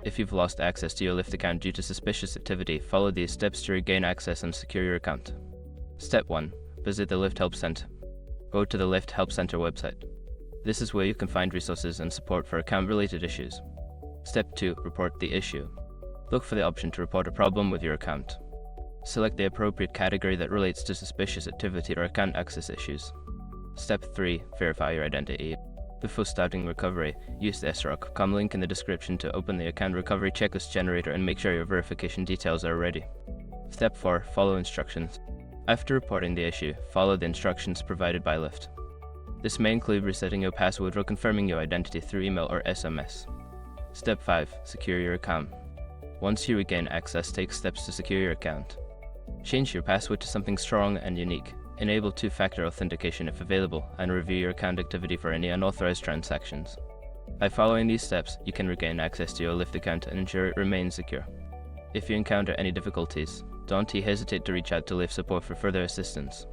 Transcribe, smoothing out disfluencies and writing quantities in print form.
If you've lost access to your Lyft account due to suspicious activity, follow these steps to regain access and secure your account. Step 1. Visit the Lyft Help Center. Go to the Lyft Help Center website. This is where you can find resources and support for account-related issues. Step 2. Report the issue. Look for the option to report a problem with your account. Select the appropriate category that relates to suspicious activity or account access issues. Step 3. Verify your identity. Before starting recovery, use the sroc.com link in the description to open the account recovery checklist generator and make sure your verification details are ready. Step 4. Follow instructions. After reporting the issue, follow the instructions provided by Lyft. This may include resetting your password or confirming your identity through email or SMS. Step 5. Secure your account. Once you regain access, take steps to secure your account. Change your password to something strong and unique. Enable two-factor authentication if available, and review your account activity for any unauthorized transactions. By following these steps, you can regain access to your Lyft account and ensure it remains secure. If you encounter any difficulties, don't hesitate to reach out to Lyft support for further assistance.